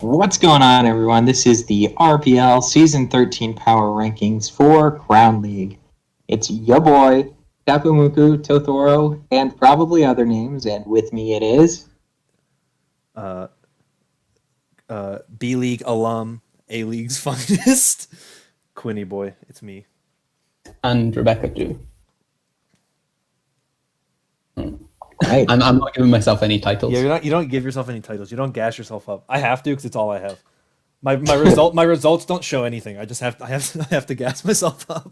What's going on, everyone? This is the RPL Season 13 Power Rankings for Crown League. It's your boy, Tapumuku, Tothoro, and probably other names, and with me it is... uh, B League alum, A League's finest, Quinny boy. It's me. And Rebecca too. Right. I'm not giving myself any titles. Yeah, you're not. You don't give yourself any titles. You don't gas yourself up. I have to because it's all I have. My results don't show anything. I just have I have to gas myself up.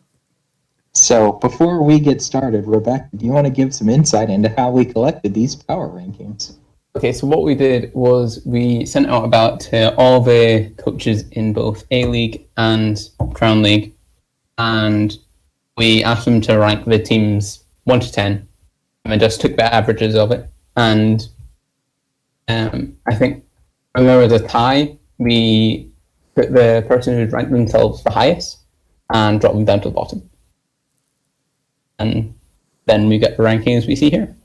So, before we get started, Rebecca, do you want to give some insight into how we collected these power rankings? Okay, so what we did was we sent out about to all the coaches in both A League and Crown League, and we asked them to rank the teams 1 to 10, and I just took the averages of it. And I think when there was a tie, we put the person who'd ranked themselves the highest and dropped them down to the bottom. And then we get the rankings we see here.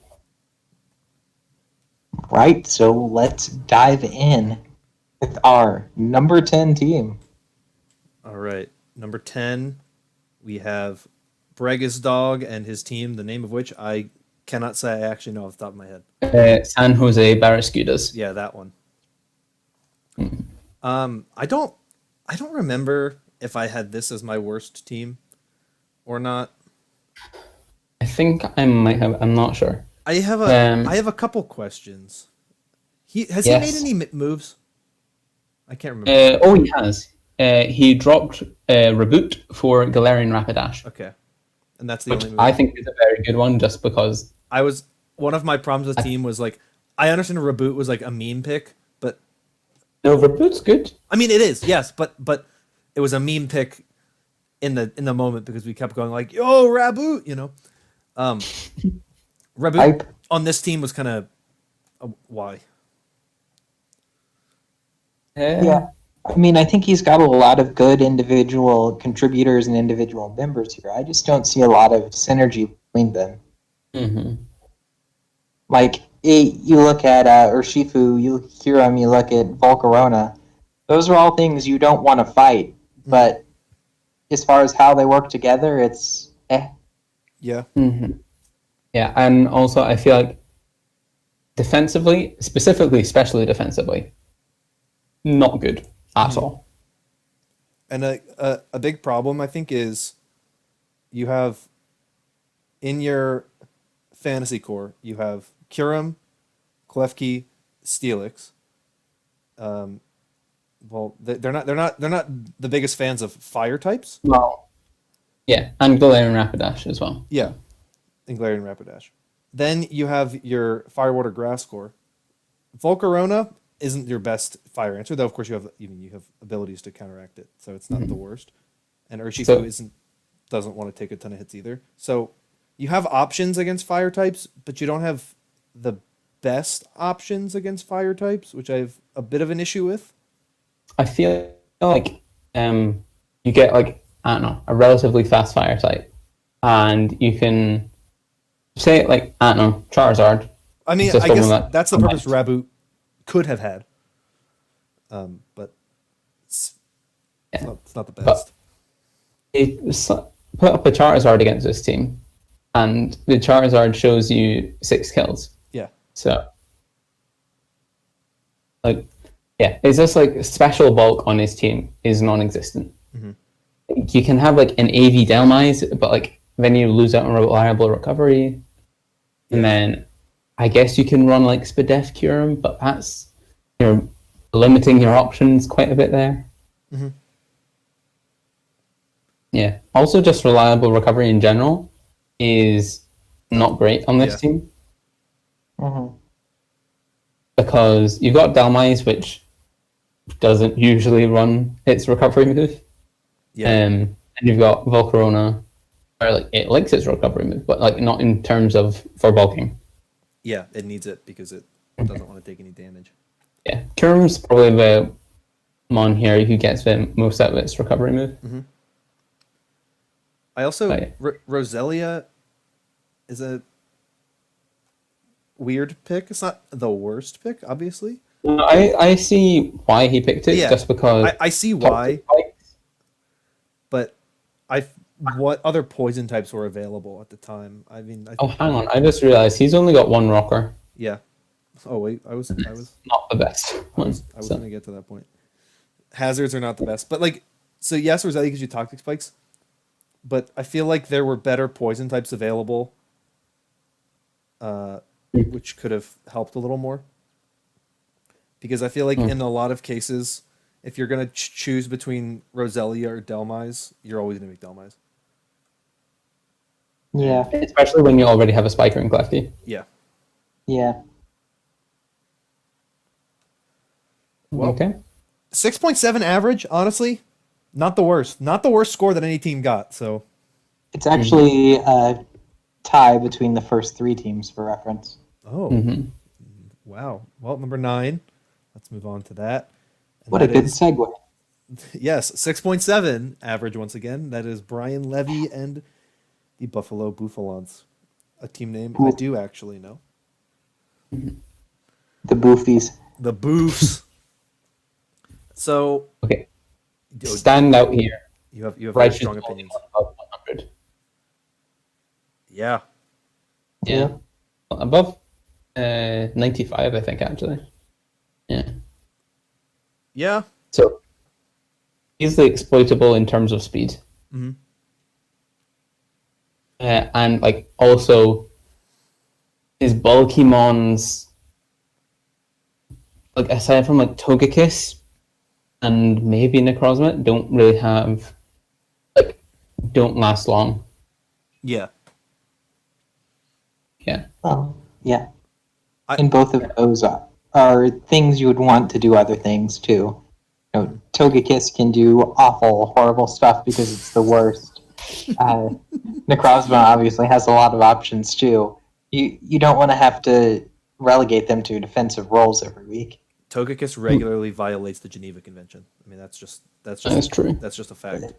Right, so let's dive in with our number 10 team. All right, number 10, we have Brega's dog and his team, the name of which I cannot say. I actually know off the top of my head. San Jose Barracudas. Yeah, that one. I don't remember if I had this as my worst team or not. I think I might have. I'm not sure. I have a couple questions. Has he made any moves? I can't remember. He has. He dropped Reboot for Galarian Rapidash. Okay, and that's the only move. I think is a very good one, just because one of my problems with the team was like, I understand a Reboot was like a meme pick, but no, Reboot's good. I mean, it is, yes, but it was a meme pick in the moment because we kept going like, yo, Raboot, you know. Reboot on this team was kind of why? Yeah, I mean, I think he's got a lot of good individual contributors and individual members here. I just don't see a lot of synergy between them. Mm-hmm. Like, you look at Urshifu, you hear him, you look at Volcarona. Those are all things you don't want to fight, but as far as how they work together, it's Yeah. Mm-hmm. Yeah, and also I feel like defensively, especially defensively, not good at all. And a big problem, I think, is you have in your fantasy core, you have Kyurem, Klefki, Steelix. Well, they're not the biggest fans of fire types. Well, yeah, and Galarian Rapidash as well. Yeah, and Galarian Rapidash. Then you have your Fire, Water, Grass core. Volcarona isn't your best fire answer, though. Of course, you have abilities to counteract it, so it's not the worst. And Urshifu doesn't want to take a ton of hits either. So you have options against fire types, but you don't have the best options against fire types, which I have a bit of an issue with. I feel like you get like, I don't know, a relatively fast fire type, and you can say like, I don't know, Charizard. I mean, I guess that's the purpose Raboot could have had, but it's not the best. Put up a Charizard against this team, and the Charizard shows you 6 kills. Yeah. So, like, yeah, it's just like special bulk on his team is non-existent. Mm-hmm. You can have like an AV Delmise, but like then you lose out on reliable recovery, and then I guess you can run like Spadef Kyurem, but that's, you're limiting your options quite a bit there. Mm-hmm. Yeah. Also, just reliable recovery in general is not great on this team. Mm-hmm. Because you've got Delmise, which doesn't usually run its recovery move. Yeah. And you've got Volcarona, where like it likes its recovery move, but like not in terms of for bulking. Yeah, it needs it because it doesn't want to take any damage. Yeah, Kyurem's probably the mon here who gets the most out of its recovery move. Mm-hmm. I also Roselia is a weird pick. It's not the worst pick, obviously, No, I see why he picked it, Yeah, just because I see toxic why, spikes. but what other poison types were available at the time? I mean, Oh, hang on! I just realized he's only got one rocker. yeah. Oh wait, Not the best one. I was So. gonna get to that point. Hazards are not the best, but like, so yes, Rosetti gives you toxic spikes, but I feel like there were better poison types available, uh, which could have helped a little more. Because I feel like in a lot of cases, if you're gonna choose between Roselia or Delmise, you're always gonna make Delmise. Yeah, Especially when you already have a spiker in Klefki. Yeah. yeah. Well, Okay. 6.7 average, honestly, not the worst. Not the worst score that any team got. So It's actually a tie between the first 3 teams for reference. oh, wow. Well, number 9. Let's move on to that. And What a that good is segue. yes, 6.7 average once again. That is Brian Levy and the Buffalo Bouffalons, a team name I do actually know. The Boofies. The Boofs. So Okay. Stand out here. you have very Righteous strong only opinions. one above 100. Yeah. Yeah. Above 95, I think, actually. Yeah. Yeah. So easily exploitable in terms of speed. Mhm. And like also his bulky mons, like aside from like Togekiss and maybe Necrozma, don't really have don't last long. Yeah. Yeah. Well, yeah. I- And both of those are things you would want to do other things too. You know, Togekiss can do awful, horrible stuff because it's the worst. Necrozma obviously has a lot of options too. You don't want to have to relegate them to defensive roles every week. Togekiss regularly violates the Geneva Convention. I mean, that's just That's true. That's just a fact.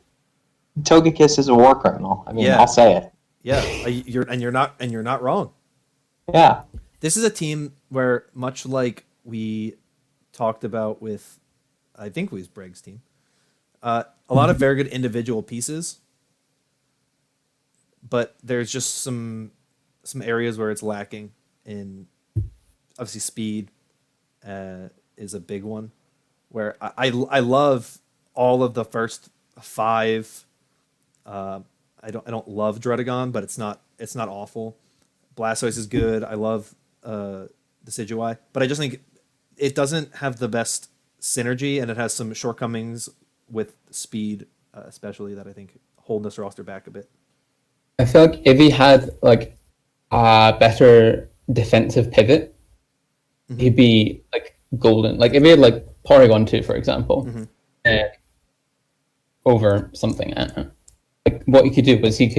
Togekiss is a war criminal. I mean, Yeah. I'll say it. Yeah, you're not wrong. Yeah. This is a team where, much like we talked about with, I think it was Bregg's team, a lot of very good individual pieces, but there's just some areas where it's lacking in. Obviously, speed is a big one. Where I love all of the first 5. I don't love Dredagon, but it's not awful. Blastoise is good. I love Decidueye, but I just think it doesn't have the best synergy, and it has some shortcomings with speed, especially that I think hold this roster back a bit. I feel like if he had like a better defensive pivot, he'd be like golden. Like if he had like Porygon 2, for example, over something, I don't know. Like what he could do was he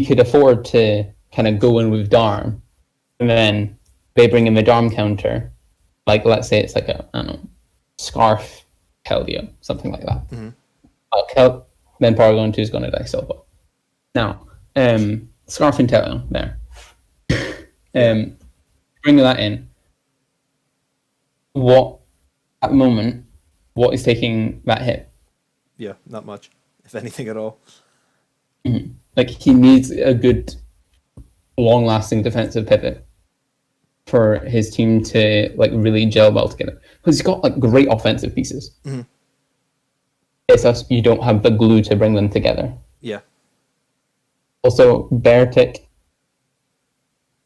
could afford to kind of go in with Darm, and then they bring him a Darm counter. Like let's say it's like a I don't know, Scarf Keldeo, something like that. Then Porygon 2 is going to die Silva. Now, Scarf and Keldeo there. Bring that in. What at the moment? What is taking that hit? Yeah, not much, if anything at all. Like he needs a good, long-lasting defensive pivot for his team to like really gel well together. Because he's got like great offensive pieces. It's just you don't have the glue to bring them together. Yeah. Also, Beartic.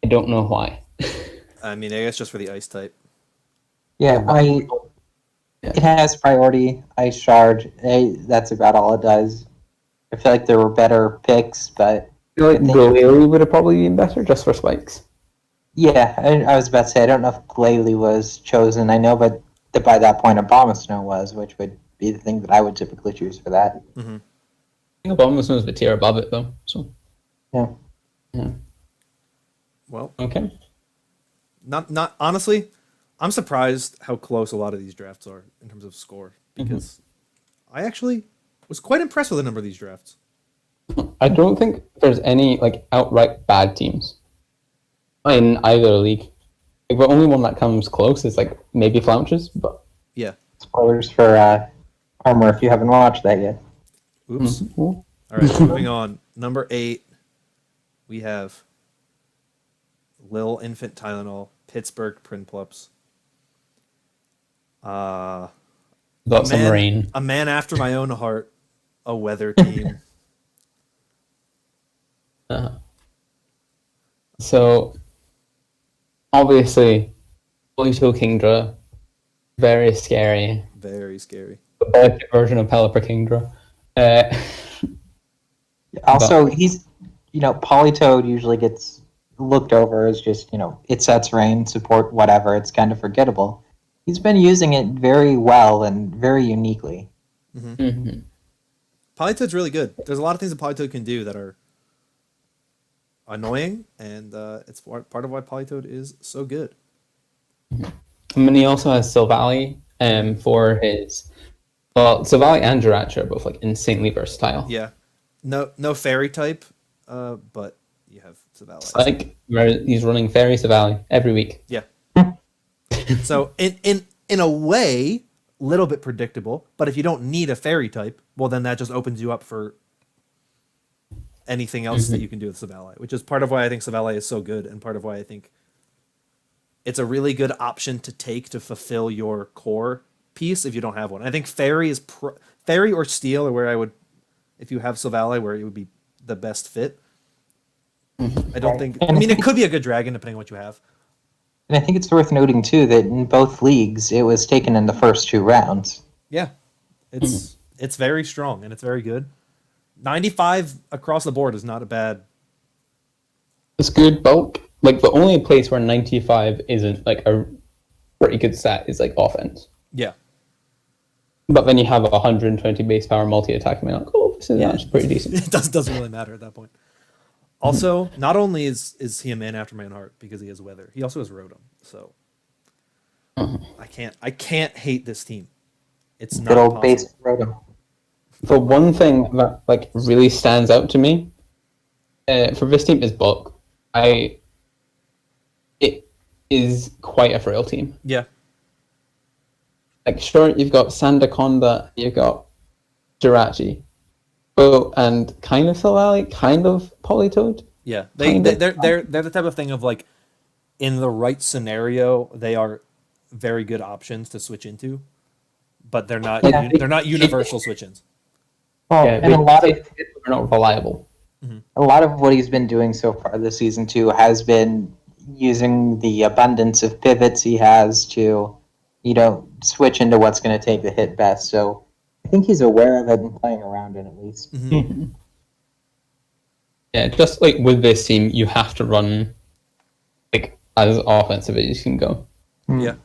I don't know why. I mean, I guess just for the ice type. Yeah, it has priority, Ice Shard. That's about all it does. I feel like there were better picks, but I feel like Glalie would have probably been better just for spikes. yeah, I was about to say I don't know if Glalie was chosen. I know, but by that point, Abomasnow was, which would be the thing that I would typically choose for that. I think Abomasnow is the tier above it though. So Yeah. Well, okay. not honestly, I'm surprised how close a lot of these drafts are in terms of score, because I actually was quite impressed with a number of these drafts. I don't think there's any like outright bad teams in either league. Like, the only one that comes close is like maybe Flouches, but Yeah. Spoilers for Armor if you haven't watched that yet. Oops. Mhm. All right, moving on. Number 8, we have Lil Infant Tylenol, Pittsburgh Prinplups. got A some man, rain. a man after my own heart, a weather team. So obviously, Polito Kingdra, very scary. Very scary. The Baltic version of Pelipper Kingdra. Uh, Also, he's, Polytoad usually gets looked over as just, it sets rain, support, whatever. It's kind of forgettable. He's been using it very well and very uniquely. mhm. Politoad's really good. There's a lot of things that Politoad can do that are annoying, and it's part of why Politoad is so good. And then he also has Silvally for his. Well, Silvally and Jirachi are both like insanely versatile. Yeah. No fairy type, but you have Savali. Like he's running Fairy Silvally every week. Yeah. So in a way, little bit predictable, but if you don't need a fairy type, well then that just opens you up for anything else that you can do with Savali, which is part of why I think Savali is so good, and part of why I think it's a really good option to take to fulfill your core piece if you don't have one. I think fairy is fairy or steel are where I would, if you have Savali, where it would be the best fit. I don't think. I mean, it could be a good dragon depending on what you have. And I think it's worth noting, too, that in both leagues, it was taken in the first 2 rounds. Yeah, it's very strong and it's very good. 95 across the board is not a bad. It's good bulk. Like the only place where 95 isn't like a pretty good stat is like offense. Yeah, But then you have a 120 base power multi attack, and you're like, oh, this is actually pretty decent. It doesn't really matter at that point. Also, not only is he a man after my own heart because he has weather, he also has Rotom. So I can't hate this team. It's not Good old possible. base Rotom. The one thing that like really stands out to me for this team is bulk. It is quite a frail team. Yeah, Like, sure, you've got Sandaconda, you've got Jirachi, and kind of Silvally, kind of Politoad. yeah. They're They're the type of thing of like, in the right scenario, they are very good options to switch into, but they're not Yeah. they're not universal switch-ins. Well, Yeah, and they're not reliable. a lot of what he's been doing so far this season, too, has been using the abundance of pivots he has to, switch into what's going to take the hit best. So I think he's aware of it and playing around it at least. Yeah, just like with this team, you have to run like as offensive as you can go. Yeah.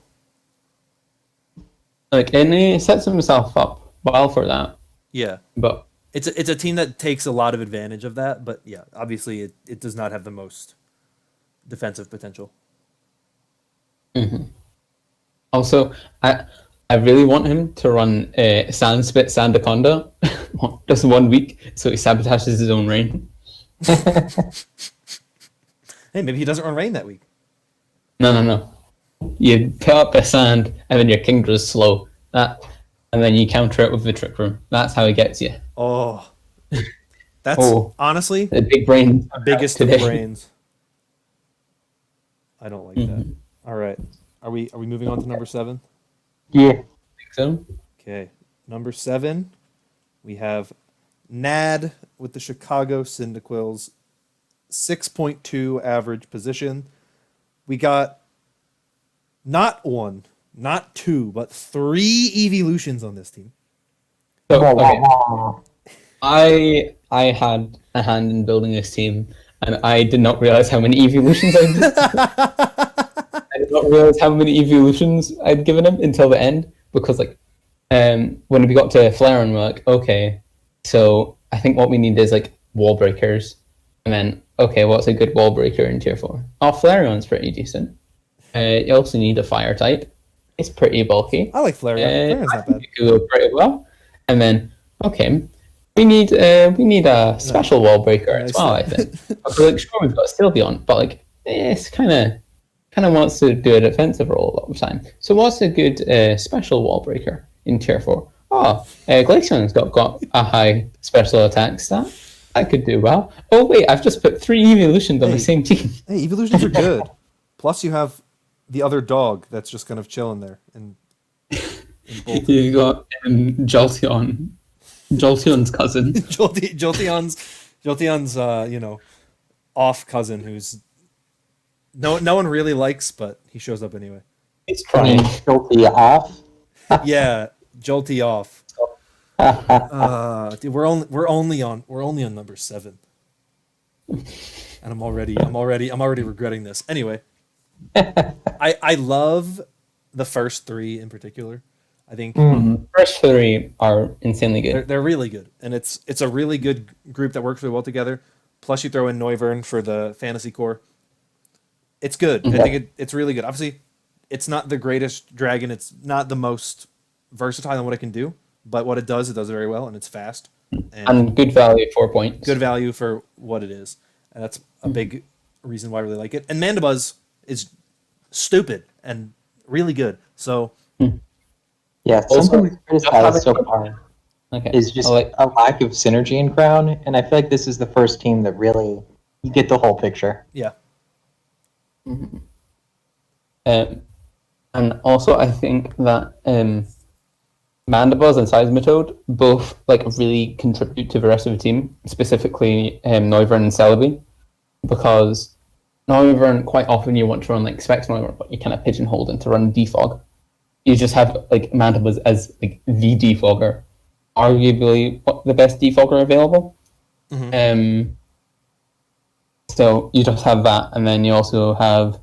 Like, and he sets himself up well for that. Yeah. But It's a team that takes a lot of advantage of that, but yeah, obviously it does not have the most defensive potential. also, I really want him to run Sandspit Sandaconda just 1 week, so he sabotages his own rain. Hey, maybe he doesn't run rain that week. No. You put up a sand, and then your Kingdra's slow. And then you counter it with the Trick Room. That's how he gets you. Oh, that's honestly The big brain. biggest of today. brains. I don't like that. All right, are we moving on to number 7? Yeah. So, Okay, number 7, we have Nad with the Chicago Cyndaquils, 6.2 average position. We got not 1, not 2, but 3 evolutions on this team. so okay. I had a hand in building this team, and I did not realize how many evolutions I did. I did not realize how many evolutions I'd given him until the end, because like when we got to Flareon, we're like, okay, so I think what we need is like wall breakers, and then okay, what's a good wall breaker in tier 4? Oh, Flareon's pretty decent. You also need a fire type. It's pretty bulky. I like Flareon. Flareon's I not think bad. it could go pretty well. And then okay, we need a special wall breaker as Nice. well. I think. Because, like, sure, we've got Sylveon, but like it's kind of kind of wants to do a defensive role a lot of the time. So what's a good special wall breaker in tier 4? Oh, Glaceon's got a high special attack stat. I could do well. Oh wait, I've just put 3 evolutions on the same team. Hey, evolutions are good. Plus, you have the other dog that's just kind of chilling there. And You got Jolteon. Jolteon's cousin. Jolteon's off cousin who's no one really likes, but he shows up anyway. He's trying. Guilty off. Yeah, Jolty off. Dude, we're only on number 7, and I'm already regretting this. Anyway, I love the first 3 in particular. I think First 3 are insanely good. they're really good, and it's a really good group that works really well together. Plus, you throw in Noivern for the fantasy core. It's good. I think it's really good. Obviously, it's not the greatest dragon. It's not the most versatile in what it can do, but what it does very well, and it's fast. And good value, 4 points. Good value for what it is. And that's a big reason why I really like it. And Mandibuzz is stupid and really good. So Yeah, something we've criticized so far Okay. is just a lack of synergy in Crown, and I feel like this is the first team that really you get the whole picture. yeah. And also, I think that Mandibuzz and Seismitoad both really contribute to the rest of the team, specifically Noivern and Celebi, because Noivern, quite often you want to run Specs Noivern, but you kind of pigeonholed into run Defog. You just have Mandibuzz as the defogger, arguably the best defogger available. So you just have that, and then you also have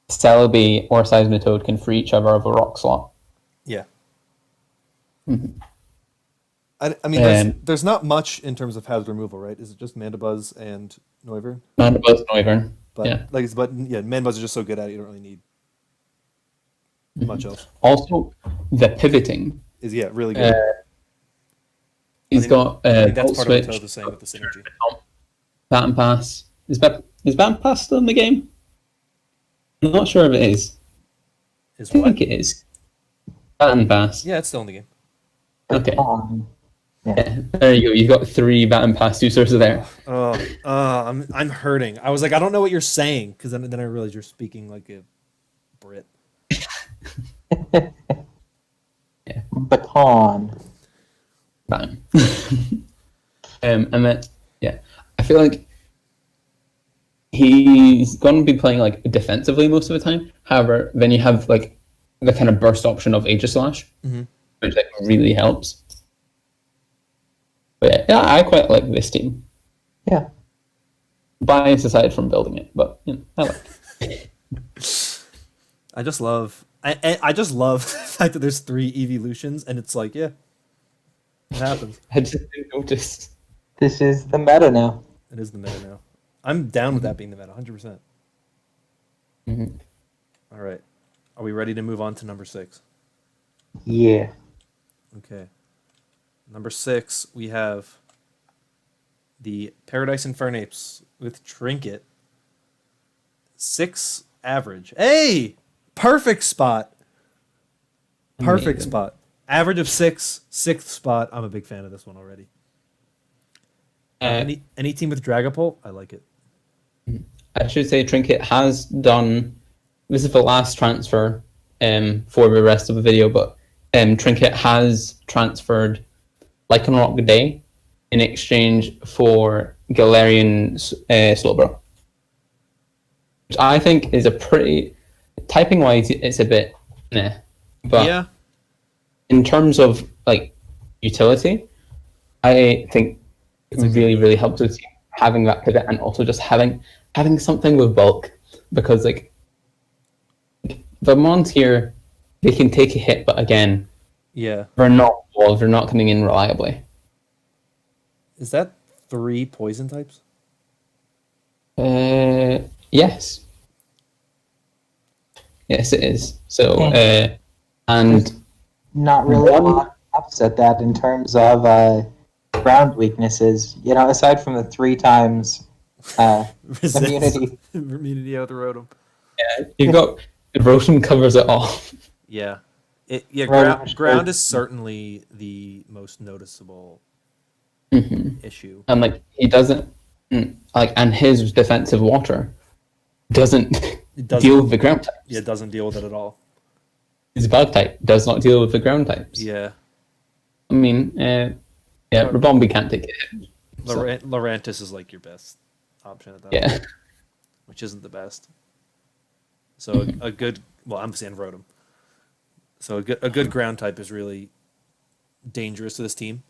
Celebi or Seismitoad can free each other of a rock slot. Yeah. I mean, there's not much in terms of hazard removal, right? Is it just Mandibuzz and Noivern? Mandibuzz, Noivern. But Yeah. Mandibuzz is just so good at it, you don't really need much else. Also, the pivoting. Is really good. He's got I think that's Volt part of Switch, the same with the synergy. Baton Pass. Is Baton Pass still in the game? I'm not sure if it is. Is I what? think it is. Baton Pass. Yeah, it's still in the game. Okay. Yeah. Yeah, there you go. You've got 3 Baton Pass users there. I'm hurting. I was like, I don't know what you're saying, because then I realized you're speaking like a Brit. Baton. Baton. And then, I feel like he's going to be playing defensively most of the time. However, then you have the kind of burst option of Aegislash, which really helps. But yeah, I quite like this team. Yeah. Bias aside from building it, but I like it. I just love the fact that there's 3 evolutions, and it's like, yeah, it happens. I just didn't notice. This is the meta now. It is the meta now. I'm down with that being the meta, 100%. All right. Are we ready to move on to number 6? Yeah. Okay. Number 6, we have the Paradise Infernapes with Trinket. 6 average. Hey! Perfect spot. Perfect Amazing. spot. Average of 6, 6th spot. I'm a big fan of this one already. Any team with Dragapult, I like it. I should say Trinket has done. This is the last transfer for the rest of the video, but Trinket has transferred Lycanroc Day in exchange for Galarian Slowbro, which I think is a pretty typing wise. It's a bit but Yeah. in terms of utility, I think it's really helps with having that pivot and also just having something with bulk, because the mons here, they can take a hit, but again, Yeah. they're not walls, they're not coming in reliably. Is that 3 poison types? Yes, it is. So and Not really a lot to offset that in terms of ground weaknesses. Aside from the 3 times immunity. Immunity out the rotom. You've got Rotom covers it all. Yeah, Right. ground is certainly the most noticeable issue. And like he doesn't and his defensive water doesn't It doesn't deal with the ground types. Yeah, it doesn't deal with it at all. His bug type does not deal with the ground types. Yeah, I mean, Rabombi can't take it. So, Lurantis is like your best option at that yeah. point, which isn't the best. So a good, well, I'm saying Rotom. So a good ground type is really dangerous to this team,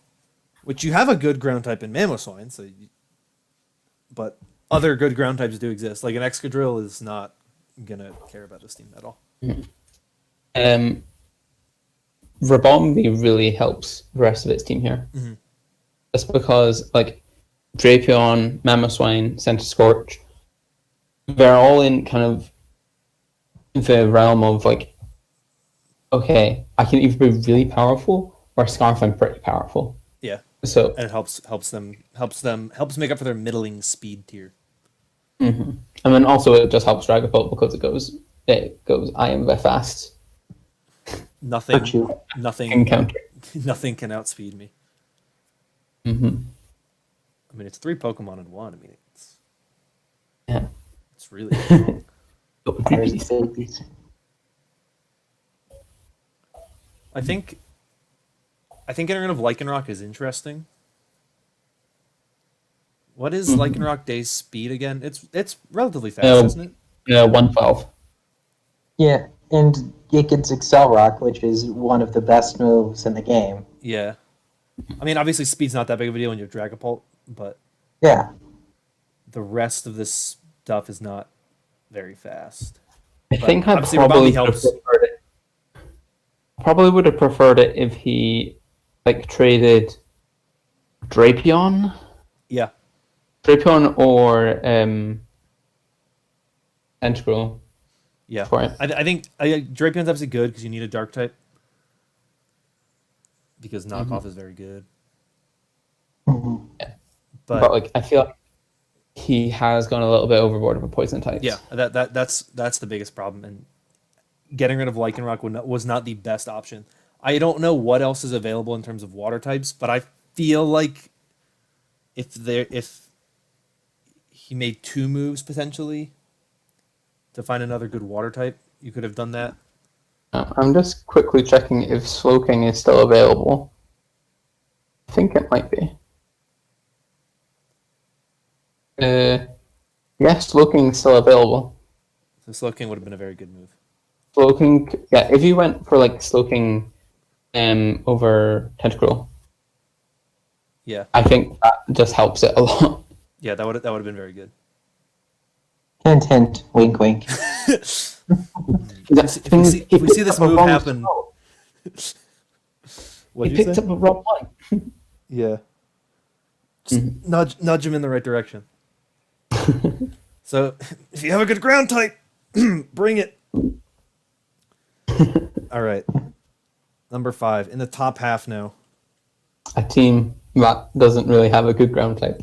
which you have a good ground type in Mamoswine, but other good ground types do exist. Like an Excadrill is not gonna care about this team at all. Rabombi really helps the rest of its team here. Just because, like, Drapion, Mamoswine, Centiskorch, they're all in kind of the realm of, like, okay, I can either be really powerful or Scarf I'm pretty powerful. Yeah. So And it helps make up for their middling speed tier. and then also it just helps Dragapult because it goes I am very fast. Nothing Encounter. nothing can outspeed me. I mean, it's 3 Pokemon in one. I mean, it's really strong. There's babies. I think getting rid of Lycanroc is interesting. What is Lycanroc Day's speed again? It's relatively fast, isn't it? Yeah, 112. Yeah, and it gets Excel Rock, which is one of the best moves in the game. Yeah. I mean, obviously speed's not that big of a deal when you have Dragapult, but Yeah. the rest of this stuff is not very fast. I think I obviously probably Rabombi would have helps. preferred it. Probably would have preferred it if he like traded Drapion Yeah. or Entgrel Yeah. for it. I think Drapion's obviously good because you need a dark type. Because knockoff is very good. But like I feel like he has gone a little bit overboard with poison types. Yeah, that's the biggest problem, and getting rid of Lycanroc was not the best option. I don't know what else is available in terms of water types, but I feel like if he made 2 moves potentially to find another good water type, you could have done that. I'm just quickly checking if Slowking is still available. I think it might be. Yes, Slowking is still available. So Slowking would have been a very good move. Slowking, yeah, if you went for like Slowking over Tentacruel, Yeah, I think that just helps it a lot. yeah, that would have been very good. Hint, hint, wink, wink. If we see this move happen, He picked up a wrong one. Yeah. Just nudge him in the right direction. So, if you have a good ground type, bring it. All right. Number 5 in the top half now. A team that doesn't really have a good ground type.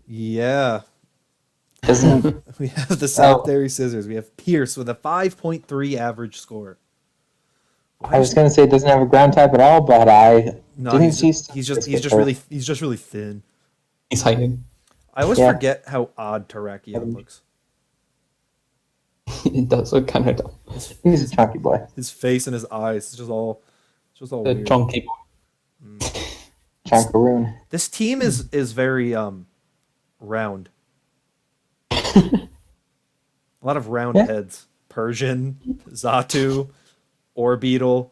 Yeah. Doesn't We have the Sapphire Scissors. We have Pierce with a 5.3 average score. I was gonna say it doesn't have a ground type at all, but I No, didn't he's see. just really thin. He's hiding. I always Yeah. forget how odd Terrakion looks. It does look kind of dumb. He's a chunky boy. His face and his eyes, it's just all The weird. chunky boy. Chunkaroon. This team is very round. A lot of round Yeah. heads. Persian, Xatu, Orbeetle,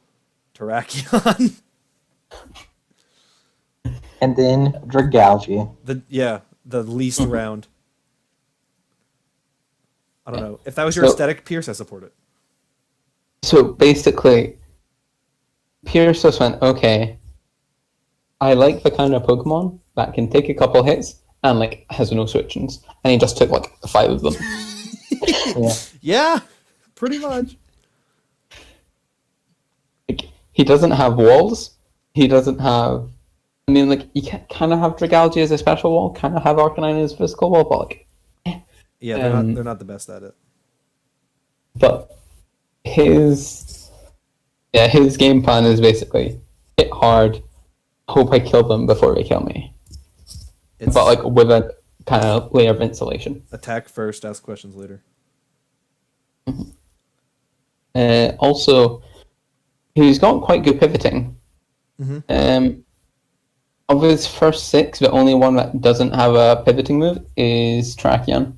Terrakion. And then Dragalge. The least round. I don't know. If that was your aesthetic, Pierce, I support it. So basically, Pierce just went, okay, I like the kind of Pokemon that can take a couple hits and like has no switchings. And he just took like 5 of them. Yeah. Yeah, pretty much. Like, he doesn't have walls. He doesn't have. I mean, like, you can kind of have Dragalge as a special wall, kind of have Arcanine as a physical wall, but like, Yeah, they're not the best at it. But his game plan is basically hit hard, hope I kill them before they kill me. It's But like with a kind of layer of insulation. attack first, ask questions later. Also, he's got quite good pivoting. Of his first 6, the only one that doesn't have a pivoting move is Tracheon.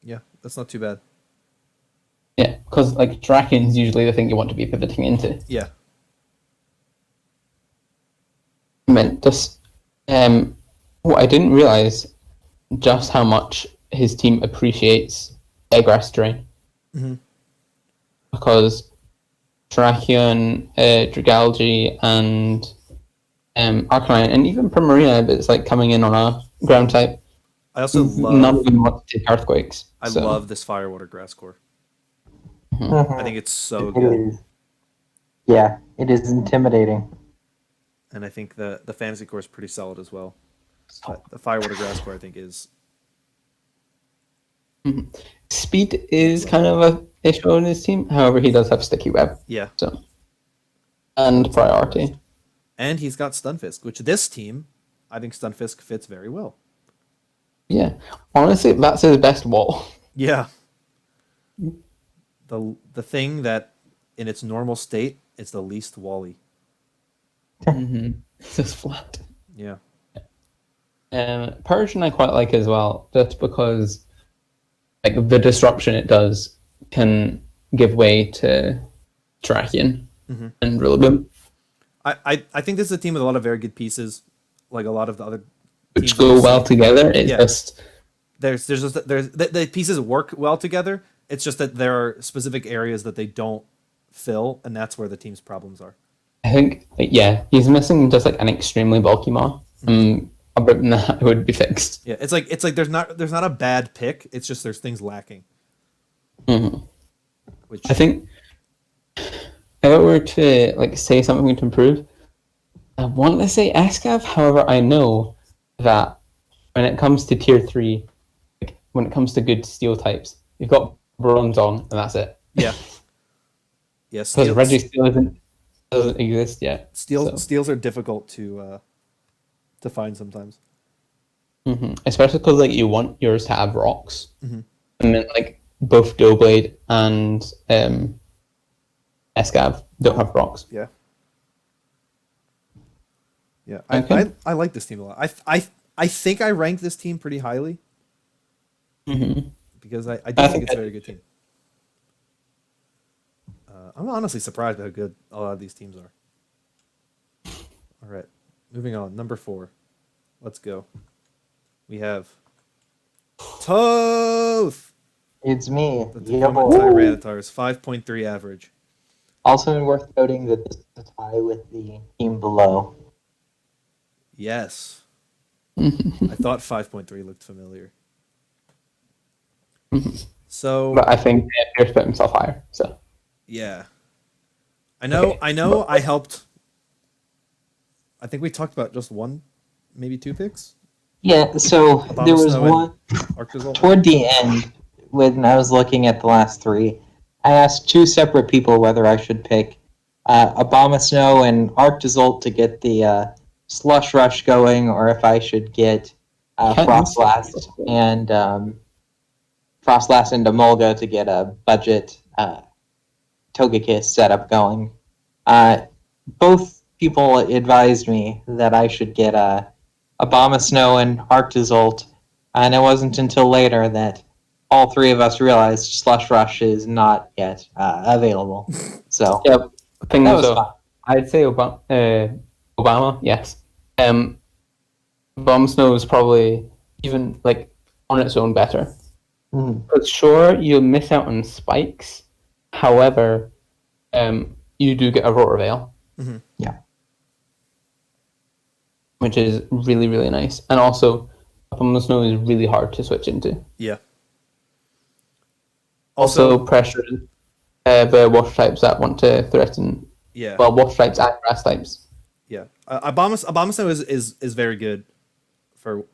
Yeah, that's not too bad. Yeah, because like Tracheon's usually the thing you want to be pivoting into. Yeah. I mean, just what I didn't realize just how much his team appreciates Egress Terrain. Because Tracheon, Dragalge, and Arcanine, and even Primarina, if it's like coming in on a ground type. I also None of them want to take Earthquakes. I so. love this Fire Water Grass core. Mhm. I think it's so It good. is. Yeah, it is intimidating. And I think the fantasy core is pretty solid as well. But the Fire Water Grass core, I think, is Speed is kind of a issue on his team. However, he does have Sticky Web. yeah. So, and Priority. And he's got Stunfisk, which this team, I think Stunfisk fits very well. Yeah, honestly, that's his best wall. Yeah. The thing that in its normal state is the least wally. It's just flat. Yeah. Persian I quite like as well, just because like the disruption it does can give way to Tracheon and Rillaboom. I think this is a team with a lot of very good pieces, like a lot of the other Which teams go well together. It's Yeah. just there's the pieces work well together. It's just that there are specific areas that they don't fill, and that's where the team's problems are. I think he's missing just like an extremely bulky Maw. Other than that, it would be fixed. Yeah, it's like there's not a bad pick. It's just there's things lacking. Which I think if I were to like say something to improve, I want to say Escav. However, I know that when it comes to tier 3, like when it comes to good steel types, you've got Bronzong and that's it. yeah, Because steals, Registeel doesn't exist yet. steals are difficult to find sometimes. Especially because like you want yours to have rocks. I mean, like both Doughblade and Escav don't have rocks. Yeah. Yeah, Okay. I like this team a lot. I think I rank this team pretty highly because I do think it's a very good team. I'm honestly surprised by how good a lot of these teams are. All right, moving on. Number 4. Let's go. We have Toth, It's me. the Yeah, Tacoma boy. Tyranitar's 5.3 average. Also worth noting that this is a tie with the team below. Yes. I thought 5.3 looked familiar. So But I think Pierce put himself higher. So yeah. I know I helped. I think we talked about just one, maybe 2 picks. Yeah, so Obama there was Snow and one Arctisol. toward the end when I was looking at the last 3. I asked 2 separate people whether I should pick Obama Snow and Arctisol to get the Slush Rush going, or if I should get Frostblast and Frostblast and Emolga to get a budget Togekiss setup going. Both people advised me that I should get Obama Snow and Arctizolt, and it wasn't until later that all 3 of us realized Slush Rush is not yet available. So yeah, thing that is, was though, fun. I'd say Obama, yes. Bomb Snow is probably even like on its own better. But sure, you'll miss out on spikes. However, you do get a Rotor Veil. Yeah. Which is really, really nice. And also, Bomb Snow is really hard to switch into. Yeah. Also pressure the water types that want to threaten. Yeah. Well, water types and grass types. Yeah. Obama Snow is very good for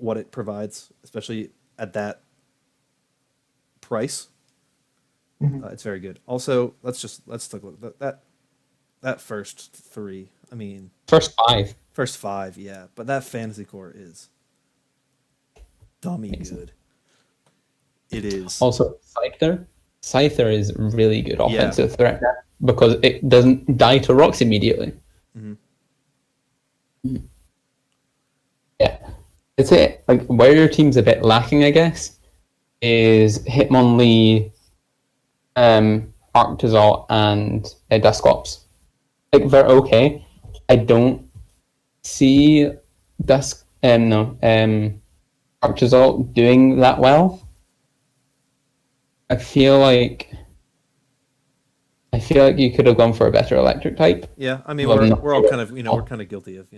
what it provides, especially at that price. It's very good. Also, let's take a look at that first three. I mean, First five. first five, yeah, but that fantasy core is dummy Amazing. good. It is. Also, Scyther. Scyther is really good Yeah. offensive threat because it doesn't die to rocks immediately. Mhm. Yeah. It's it. Like where your team's a bit lacking, I guess, is Hitmonlee, Arctozol, and Dusclops. Like they're okay. I don't see Arctozol doing that well. I feel like you could have gone for a better electric type. Yeah, I mean Well, we're all kind of we're kind of guilty of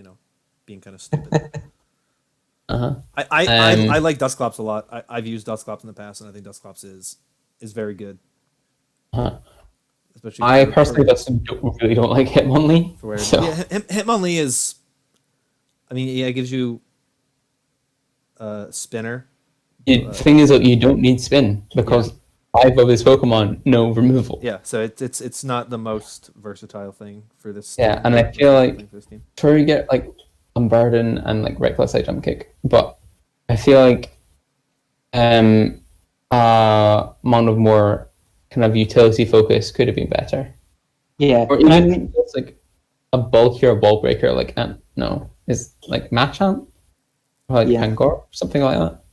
being kind of stupid. Uh-huh. I like Dusclops a lot. I've used Dusclops in the past, and I think Dusclops is very good. Uh-huh. Especially I personally really don't like Hitmonlee. for where So. yeah, Hitmonlee is. I mean, yeah, it gives you spinner. The thing is that you don't need spin because 5 of his Pokemon no removal. Yeah, so it's not the most versatile thing for this. Yeah, team, and I feel like for this team. sure you get like Unburden and like Reckless High Jump Kick, but I feel like amount of more kind of utility focus could have been better. Yeah, Or even it's like a bulkier ball breaker like no is like Machamp or like Yeah. Pangor, something like that.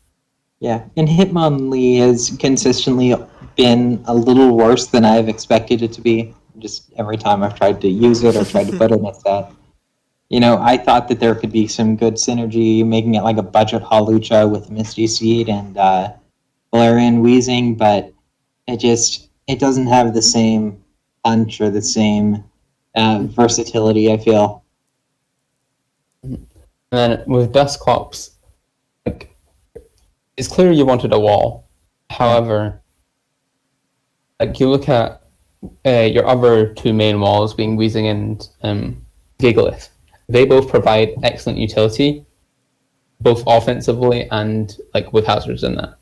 yeah. And Hitmonlee has consistently been a little worse than I've expected it to be. Just every time I've tried to use it or tried to put it in a set. I thought that there could be some good synergy, making it like a budget Hawlucha with Misty Seed and Valerian Wheezing, but it doesn't have the same punch or the same versatility, I feel. And then with Dusclops, like it's clear you wanted a wall. However, like you look at your other two main walls being Weezing and Gigalith. They both provide excellent utility, both offensively and like with hazards in that.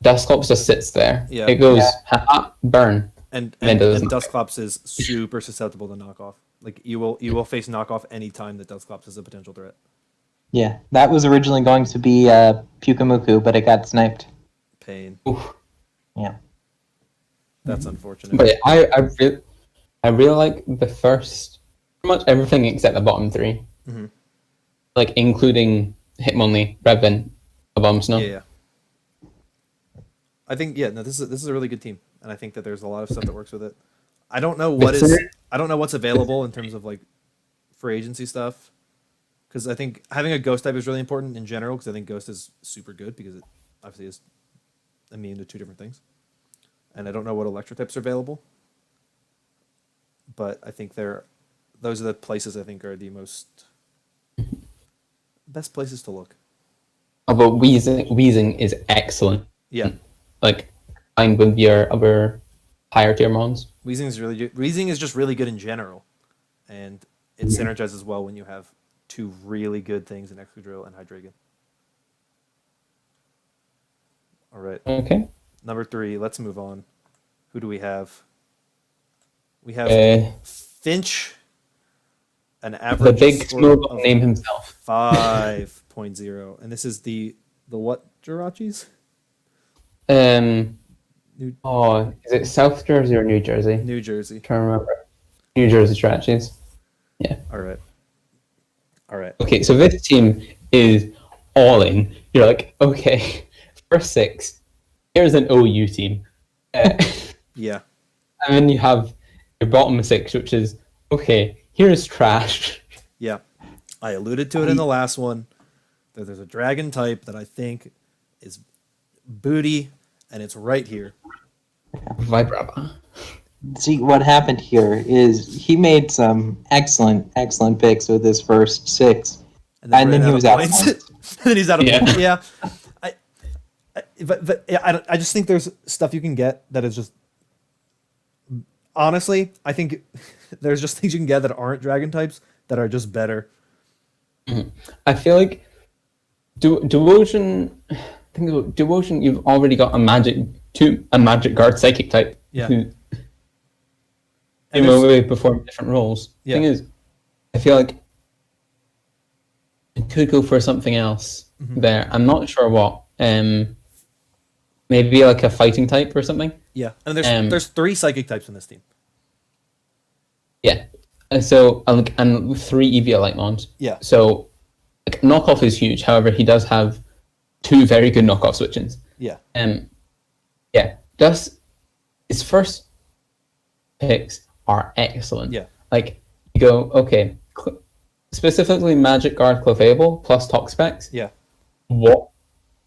Dusclops just sits there. Yeah. It goes burn. And then does nothing. Dusclops is super susceptible to knockoff. Like you will face knockoff any time that Dusclops is a potential threat. Yeah, that was originally going to be Pukamuku, but it got sniped. Pain. Oof. Yeah. That's unfortunate. But I really like the first pretty much everything except the bottom three. Mm-hmm. Like including Hitmonlee, Revan, Abomasnow. Yeah. I think this is a really good team, and I think that there's a lot of stuff that works with it. I don't know what's available in terms of like free agency stuff, because I think having a Ghost type is really important in general. Because I think Ghost is super good because it obviously is immune to two different things, and I don't know what electric types are available, but I think those are the places I think are the best places to look. Oh, but Weezing is excellent. Yeah. Like, combined with your other higher tier mons. Weezing is really good. Weezing is just really good in general, and it synergizes well when you have two really good things in Excadrill and Hydreigon. All right. Okay. Number 3. Let's move on. Who do we have? We have Finch, an average the big score smooth of name himself. 5.0, and this is the what Jirachis? Is it South Jersey or New Jersey? New Jersey. I'm trying to remember. New Jersey strategies. Yeah. All right. Okay, so this team is all in. You're like, okay, first 6. Here's an OU team. Yeah. And then you have your bottom 6, which is, okay, here's trash. Yeah. I alluded to it in the last one. That there's a dragon type that I think is booty, and it's right here. Vibrava. See, what happened here is he made some excellent picks with his first 6, and then he was out of points. And then he's out of points. Yeah. Yeah. I just think there's stuff you can get that is just... Honestly, I think there's just things you can get that aren't dragon types that are just better. I feel like Devotion. Think about Devotion. You've already got a magic guard psychic type. Yeah. Who And presumably perform different roles. Yeah. Thing is, I feel like I could go for something else there. I'm not sure what. Maybe like a fighting type or something. yeah, and there's 3 psychic types in this team. Yeah. So and 3 EVA light mons. Yeah. So like, knockoff is huge. However, he does have 2 very good knockoff switch-ins. Yeah. Yeah. His first picks are excellent. Yeah. Like you go, okay, specifically Magic Guard Clefable plus Talk Specs. Yeah. What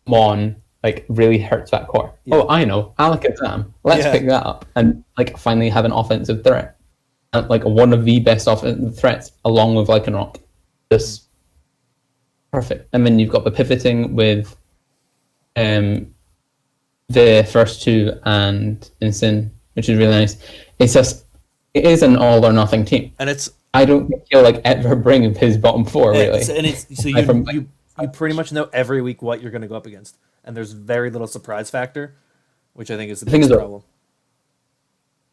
mon like really hurts that core? Yeah. Oh, I know, Alakazam. Let's Yeah. pick that up and like finally have an offensive threat. And, like one of the best offensive threats, along with Lycanroc. Just perfect. And then you've got the pivoting with the first 2 and Insane, which is really nice. It is an all or nothing team. And it's I don't think he'll like ever bring his bottom 4 really. so you pretty much know every week what you're going to go up against, and there's very little surprise factor, which I think is the biggest problem.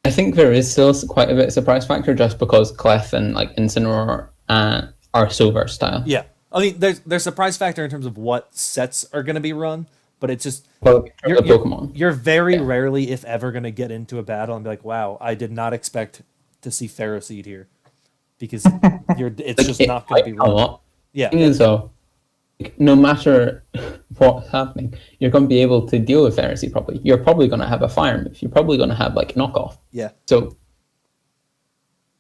I think there is still quite a bit of surprise factor just because Clef and like Incineroar are so versatile. Yeah, I mean there's surprise factor in terms of what sets are going to be run, but it's just Well, Pokemon. You're very rarely, if ever, going to get into a battle and be like, "Wow, I did not expect to see Ferroseed here," because it's Like, just not going to be a run. lot. Yeah, So no matter what's happening, you're going to be able to deal with Ferroseed properly. You're probably going to have a fire move. You're probably going to have like knockoff. yeah, So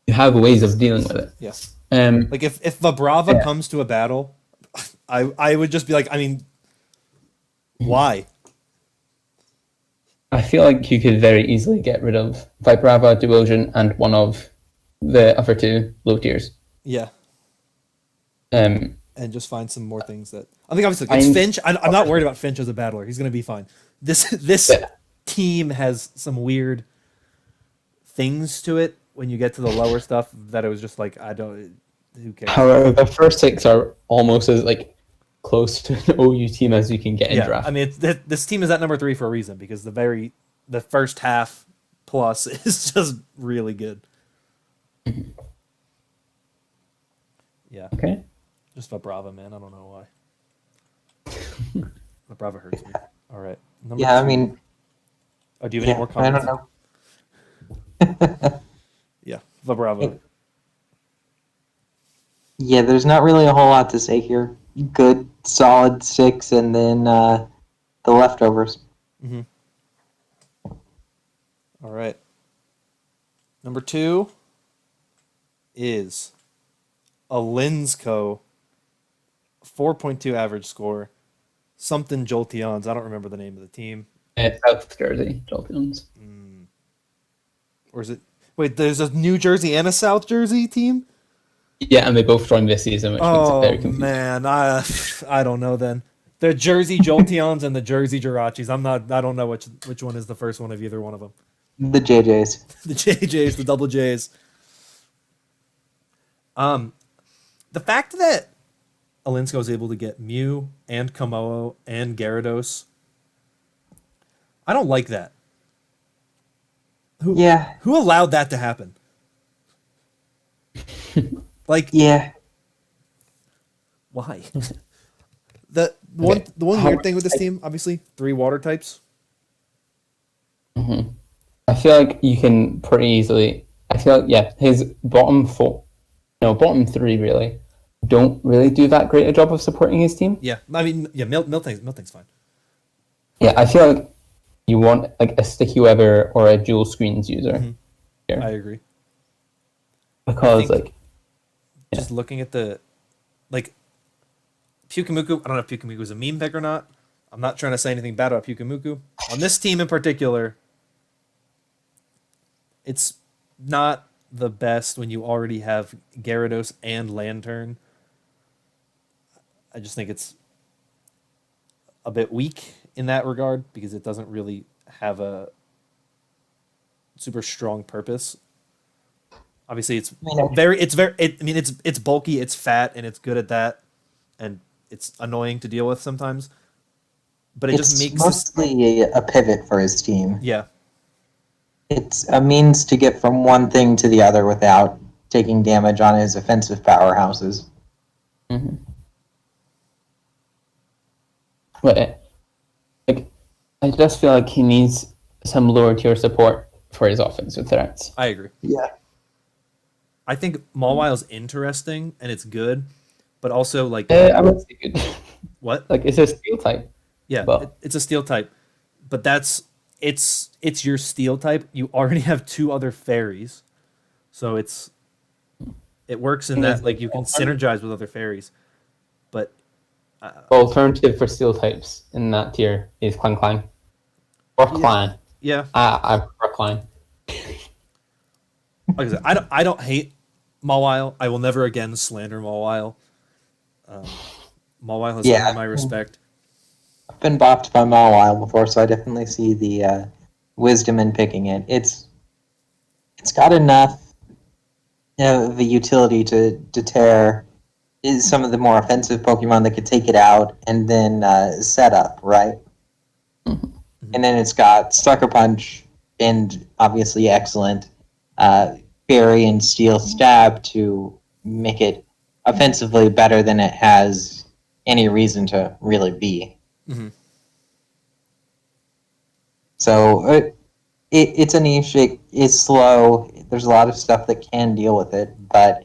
you have ways of dealing with it. yeah. Um, Like if Vibrava comes to a battle, I would just be like, I mean, why? I feel like you could very easily get rid of Vibrava, Devotion, and one of the other 2 low tiers. Yeah, Um, and just find some more things that I think. Obviously, it's Finch. I'm not worried about Finch as a battler. He's going to be fine. This team has some weird things to it when you get to the lower stuff that it was just like I don't. Who cares? However, the first 6 are almost as like close to an OU team as you can get in Yeah, draft. I mean this team is at number 3 for a reason because the first half plus is just really good. Yeah. Okay. Just Vibrava, man. I don't know why. Vibrava hurts me. All right. Number Yeah, I 2. mean, Oh, do you have any more I comments? don't know. Yeah, Vibrava. Yeah, there's not really a whole lot to say here. Good, solid 6, and then the leftovers. All right. Number 2 is a Linsco 4.2 average score. Something Jolteons. I don't remember the name of the team. South Jersey, Dolphins. Or is it? Wait, there's a New Jersey and a South Jersey team? Yeah, and they both joined this season, which makes it very Oh, confusing. man. I don't know then. The Jersey Jolteons and the Jersey Jirachis. I don't know which one is the first one of either one of them. The JJs. The JJs, the double Js. The fact that Alinsko was able to get Mew and Komodo and Gyarados, I don't like that. Who allowed that to happen? Like, Yeah. why? The one weird thing with this team, obviously, 3 water types. I feel like you can pretty easily. I feel like his bottom 3 really don't really do that great a job of supporting his team. Yeah, I mean, yeah, Miltank's fine. Yeah, I feel like you want like a sticky weather or a dual screens user here I agree. because think- like Just looking at the, like, Pyukumuku, I don't know if Pyukumuku is a meme pick or not. I'm not trying to say anything bad about Pyukumuku. On this team in particular, it's not the best when you already have Gyarados and Lantern. I just think it's a bit weak in that regard because it doesn't really have a super strong purpose. Obviously, it's bulky, it's fat, and it's good at that. And it's annoying to deal with sometimes. But it It's just makes mostly a pivot for his team. yeah. It's a means to get from one thing to the other without taking damage on his offensive powerhouses. But like, I just feel like he needs some lower tier support for his offensive threats. I agree. Yeah. I think Mawwile's interesting and it's good, but also like I would say good. what? Like, it's a steel type. Yeah, But it's a steel type, but it's your steel type. You already have two other fairies, so it works in that like you can synergize with other fairies. But the alternative for steel types in that tier is Clan Clan. Or Clan. yeah, I prefer Clan. like I said, I don't hate Mawile. I will never again slander Mawile. Mawile has earned my respect. I've been bopped by Mawile before, so I definitely see the wisdom in picking it. It's got enough of a utility to deter some of the more offensive Pokemon that could take it out and then set up, right? And then it's got Sucker Punch and obviously excellent Fairy and Steel Stab to make it offensively better than it has any reason to really be. So it's a niche. It's slow. There's a lot of stuff that can deal with it, but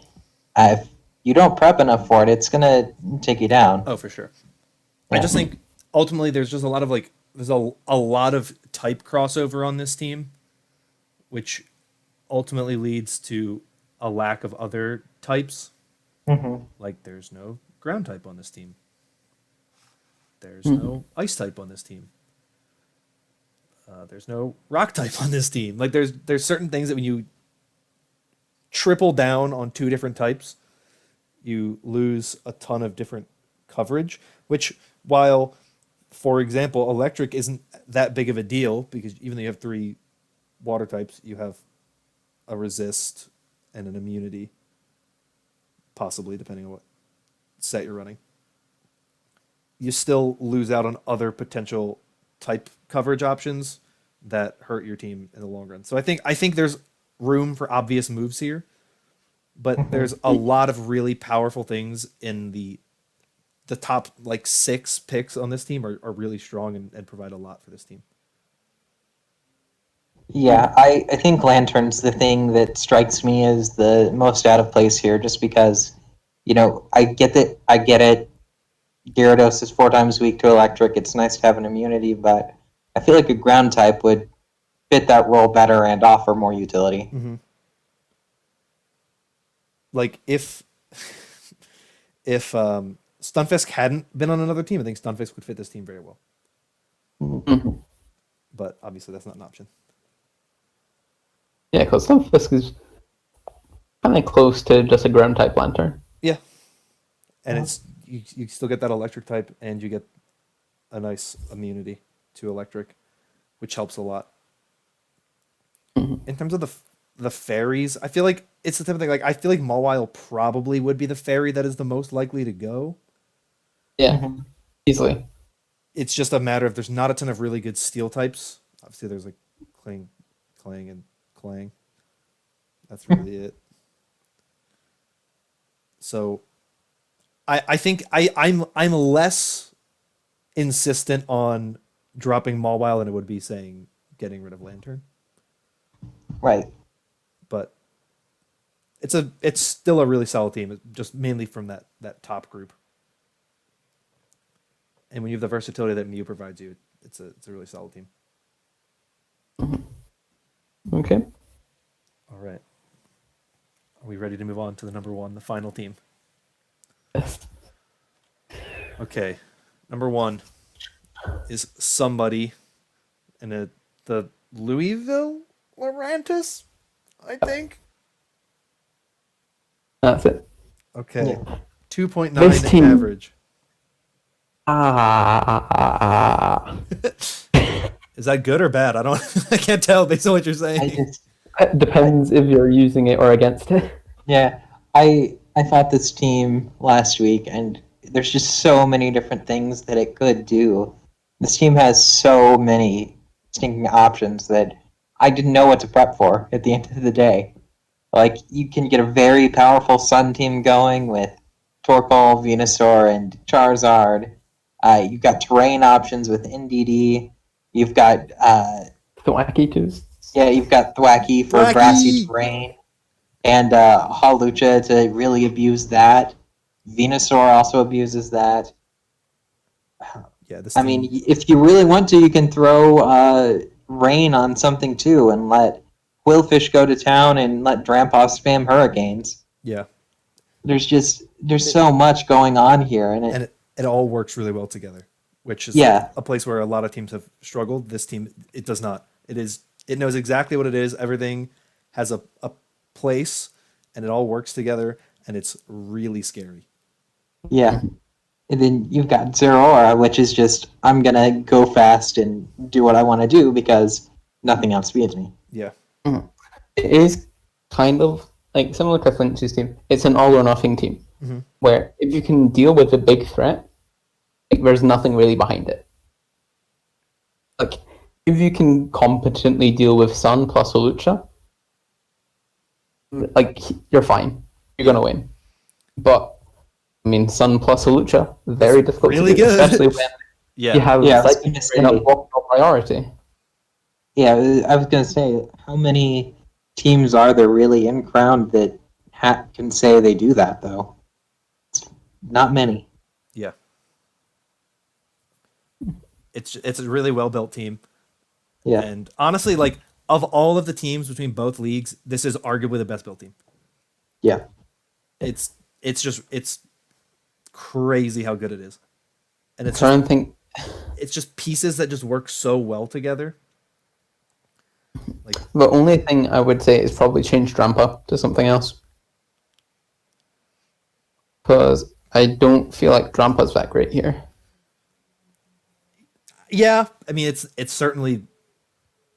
if you don't prep enough for it, it's gonna take you down. Oh, for sure. I just think ultimately there's just a lot of like there's a lot of type crossover on this team, which ultimately leads to a lack of other types. Like there's no ground type on this team. There's no ice type on this team. There's no rock type on this team. Like there's certain things that when you triple down on two different types, you lose a ton of different coverage. Which, while, for example, electric isn't that big of a deal because even though you have three water types, you have a resist and an immunity, possibly depending on what set you're running. You still lose out on other potential type coverage options that hurt your team in the long run. So I think there's room for obvious moves here, but there's a lot of really powerful things in the top like 6 picks on this team are really strong and provide a lot for this team. Yeah, I think Lantern's the thing that strikes me as the most out of place here, just because, I get it. Gyarados is 4 times weak to electric. It's nice to have an immunity, but I feel like a ground type would fit that role better and offer more utility. Like if Stunfisk hadn't been on another team, I think Stunfisk would fit this team very well. But obviously that's not an option. Yeah, because Stunfisk is kind of close to just a ground type Lantern. Yeah. And it's you still get that electric type and you get a nice immunity to electric, which helps a lot. In terms of the fairies, I feel like it's the type of thing, like I feel like Mawile probably would be the fairy that is the most likely to go. Yeah, easily. It's just a matter of there's not a ton of really good steel types. Obviously there's like Clang, and Clang. That's really it. So I think I'm less insistent on dropping Mawile than it would be saying getting rid of Lantern. Right. But it's still a really solid team, just mainly from that top group. And when you have the versatility that Mew provides you, it's a really solid team. Okay. All right. Are we ready to move on to the number 1, the final team? Yes. Okay. Number 1 is somebody in the Louisville Laurantis, I think. That's it. Okay. Yeah. 2.9 This team- average. Is that good or bad? I can't tell based on what you're saying. It depends if you're using it or against it. Yeah, I thought this team last week, and there's just so many different things that it could do. This team has so many stinking options that I didn't know what to prep for at the end of the day. Like, you can get a very powerful Sun team going with Torkoal, Venusaur, and Charizard. You've got terrain options with NDD. You've got Thwacky too. you've got Thwacky for grassy terrain, and Hawlucha to really abuse that. Venusaur also abuses that. Yeah, this I team, mean, if you really want to, you can throw rain on something too, and let Quillfish go to town, and let Drampa spam hurricanes. yeah, There's so much going on here, and and it all works really well together, which is Yeah. a place where a lot of teams have struggled. This team, it does not. It knows exactly what it is. Everything has a place, and it all works together, and it's really scary. yeah. And then you've got Zeraora, which is just I'm gonna go fast and do what I want to do because nothing else beats me. Yeah, It is kind of like similar to Flinch's team. It's an all or nothing team where if you can deal with the big threat, like, there's nothing really behind it. Like if you can competently deal with Sun plus Lucha, like you're fine. You're gonna win. But I mean, Sun plus Lucha, very difficult really to do, good. especially when yeah, you have Yeah, I was like gonna say- a priority. Yeah, I was gonna say, how many teams are there really in Crown that can say they do that though? Not many. yeah. It's a really well built team. Yeah, And honestly, like of all of the teams between both leagues, this is arguably the best built team. yeah, It's crazy how good it is, and it's Trying just, to think. it's just pieces that just work so well together. Like The only thing I would say is probably change Drampa to something else. Because I don't feel like Drampa's that great here. yeah, I mean it's certainly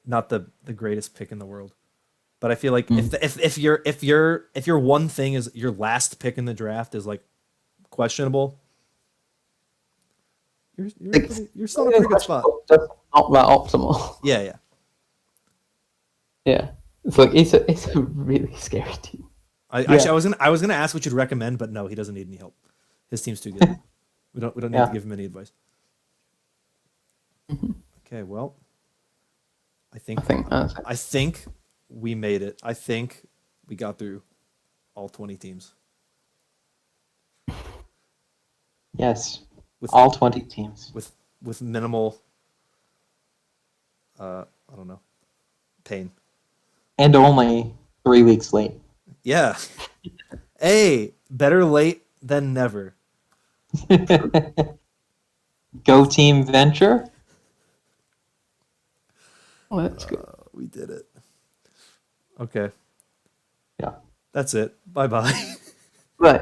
not the greatest pick in the world, but I feel like if your one thing is your last pick in the draft is like questionable, you're still in a pretty good spot. Just not that optimal. Yeah, yeah. Yeah. It's like it's a really scary team. Actually, I was gonna ask what you'd recommend, but no, he doesn't need any help. His team's too good. We don't need Yeah. to give him any advice. Okay, well, I think I think we made it. I think we got through all 20 teams. yes. With All 20 teams. with minimal I don't know, pain. And only 3 weeks late. Yeah. Hey, better late than never. Go Team Venture. Oh, that's good. We did it. Okay. Yeah. That's it. Bye-bye. Right.